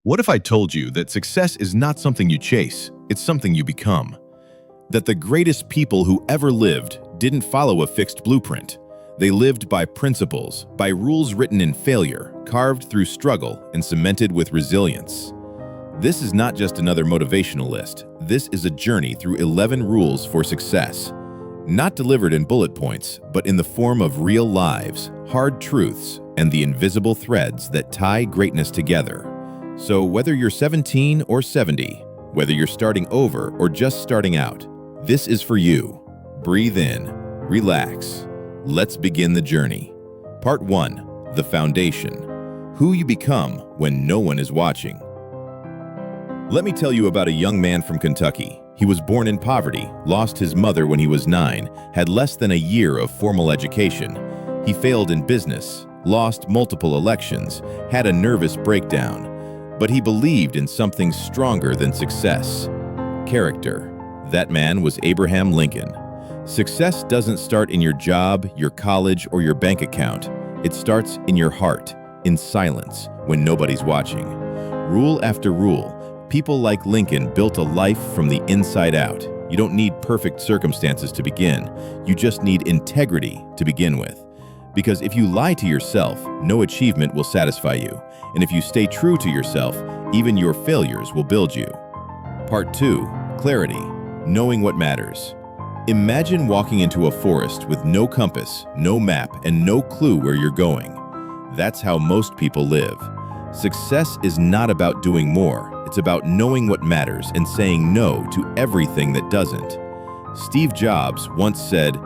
What if I told you that success is not something you chase, it's something you become? That the greatest people who ever lived didn't follow a fixed blueprint. They lived by principles, by rules written in failure, carved through struggle, and cemented with resilience. This is not just another motivational list. This is a journey through 11 rules for success. Not delivered in bullet points, but in the form of real lives, hard truths, and the invisible threads that tie greatness together. So whether you're 17 or 70, whether you're starting over or just starting out, this is for you. Breathe in, relax. Let's begin the journey. Part 1, the foundation. Who you become when no one is watching. Let me tell you about a young man from Kentucky. He was born in poverty, lost his mother when he was 9, had less than a year of formal education. He failed in business, lost multiple elections, had a nervous breakdown. But he believed in something stronger than success: character. That man was Abraham Lincoln. Success doesn't start in your job, your college, or your bank account. It starts in your heart, in silence, when nobody's watching. Rule after rule, people like Lincoln built a life from the inside out. You don't need perfect circumstances to begin. You just need integrity to begin with. Because if you lie to yourself, no achievement will satisfy you. And if you stay true to yourself, even your failures will build you. Part 2, clarity, knowing what matters. Imagine walking into a forest with no compass, no map, and no clue where you're going. That's how most people live. Success is not about doing more. It's about knowing what matters and saying no to everything that doesn't. Steve Jobs once said,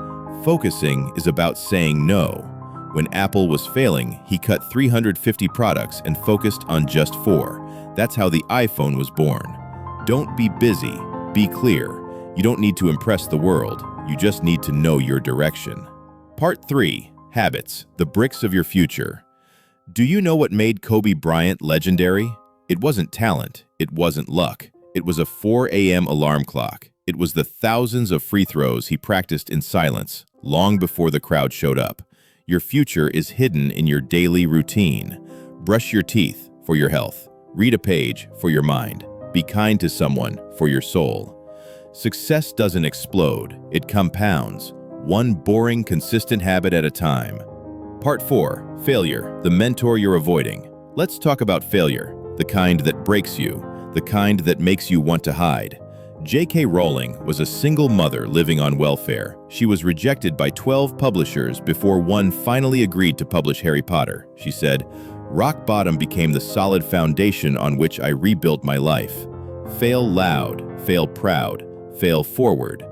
"Focusing is about saying no." When Apple was failing, he cut 350 products and focused on just 4. That's how the iPhone was born. Don't be busy, be clear. You don't need to impress the world. You just need to know your direction. Part 3, habits, the bricks of your future. Do you know what made Kobe Bryant legendary? It wasn't talent. It wasn't luck. It was a 4 a.m. alarm clock. It was the thousands of free throws he practiced in silence, long before the crowd showed up. Your future is hidden in your daily routine. Brush your teeth for your health. Read a page for your mind. Be kind to someone for your soul. Success doesn't explode, it compounds, one boring, consistent habit at a time. Part 4, failure, the mentor you're avoiding. Let's talk about failure, the kind that breaks you, the kind that makes you want to hide. J.K. Rowling was a single mother living on welfare. She was rejected by 12 publishers before one finally agreed to publish Harry Potter. She said, "Rock bottom became the solid foundation on which I rebuilt my life." Fail loud, fail proud, fail forward.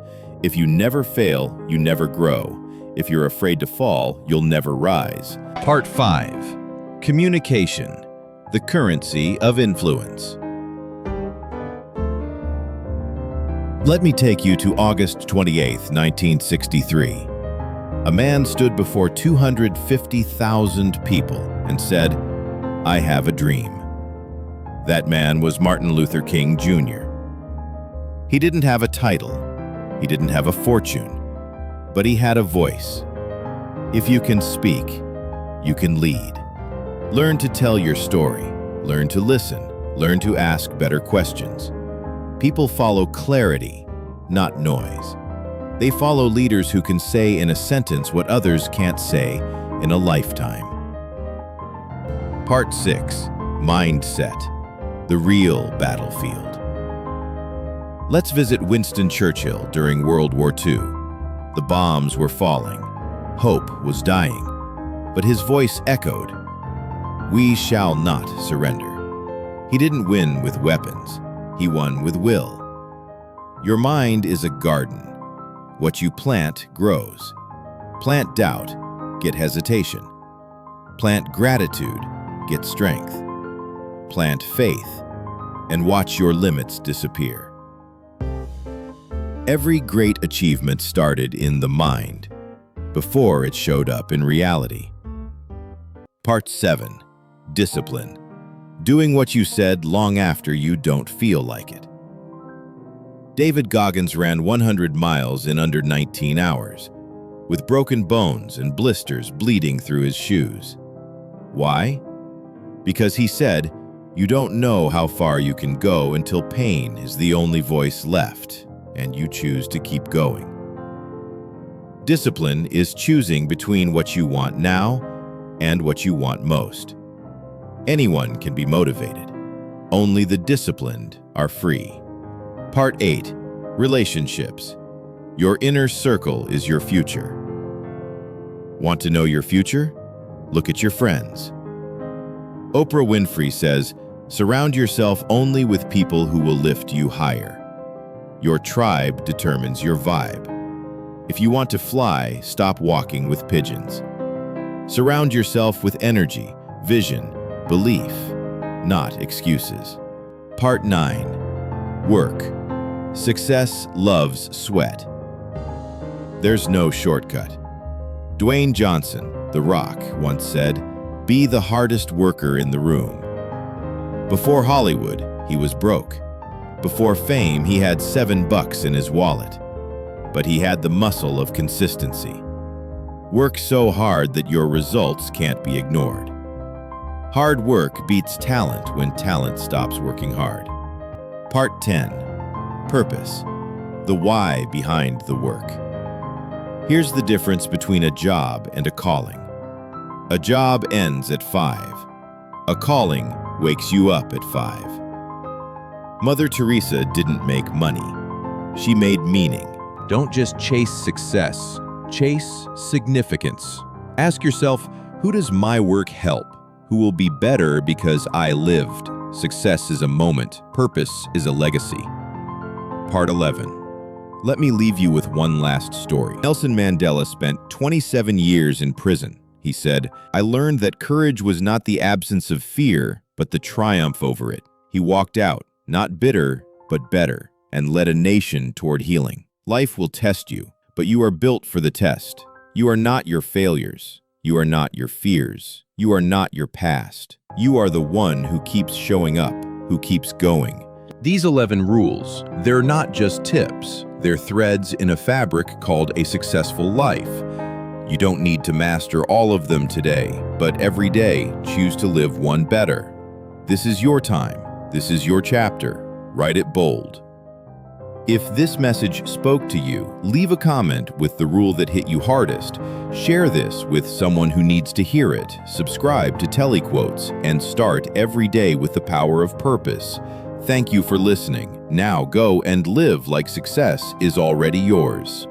If you never fail, you never grow. If you're afraid to fall, you'll never rise. Part 5, communication, the currency of influence. Let me take you to August 28, 1963. A man stood before 250,000 people and said, "I have a dream." That man was Martin Luther King Jr. He didn't have a title. He didn't have a fortune. But he had a voice. If you can speak, you can lead. Learn to tell your story. Learn to listen. Learn to ask better questions. People follow clarity, not noise. They follow leaders who can say in a sentence what others can't say in a lifetime. Part 6, mindset, the real battlefield. Let's visit Winston Churchill during World War II. The bombs were falling. Hope was dying. But his voice echoed, "We shall not surrender." He didn't win with weapons. He won with will. Your mind is a garden. What you plant grows. Plant doubt, get hesitation. Plant gratitude, get strength. Plant faith, and watch your limits disappear. Every great achievement started in the mind, before it showed up in reality. Part 7, discipline. Doing what you said long after you don't feel like it. David Goggins ran 100 miles in under 19 hours, with broken bones and blisters bleeding through his shoes. Why? Because he said, You don't know how far you can go until pain is the only voice left, and you choose to keep going. Discipline is choosing between what you want now and what you want most. Anyone can be motivated. Only the disciplined are free. Part 8. Relationships. Your inner circle is your future. Want to know your future? Look at your friends. Oprah Winfrey says, "Surround yourself only with people who will lift you higher." Your tribe determines your vibe. If you want to fly, stop walking with pigeons. Surround yourself with energy, vision, belief, not excuses. Part 9. Work. Success loves sweat. There's no shortcut. Dwayne Johnson, The Rock, once said, "Be the hardest worker in the room." Before Hollywood, he was broke. Before fame, he had $7 in his wallet. But he had the muscle of consistency. Work so hard that your results can't be ignored. Hard work beats talent when talent stops working hard. Part 10. Purpose. The why behind the work. Here's the difference between a job and a calling. A job ends at 5. A calling wakes you up at 5. Mother Teresa didn't make money. She made meaning. Don't just chase success, chase significance. Ask yourself, who does my work help? Who will be better because I lived? Success is a moment. Purpose is a legacy. Part 11. Let me leave you with one last story. Nelson Mandela spent 27 years in prison. He said, "I learned that courage was not the absence of fear, but the triumph over it." He walked out, not bitter, but better, and led a nation toward healing. Life will test you, but you are built for the test. You are not your failures. You are not your fears. You are not your past. You are the one who keeps showing up, who keeps going. These 11 rules, they're not just tips. They're threads in a fabric called a successful life. You don't need to master all of them today, but every day choose to live one better. This is your time. This is your chapter. Write it bold. If this message spoke to you, leave a comment with the rule that hit you hardest. Share this with someone who needs to hear it. Subscribe to Telly Quotes and start every day with the power of purpose. Thank you for listening. Now go and live like success is already yours.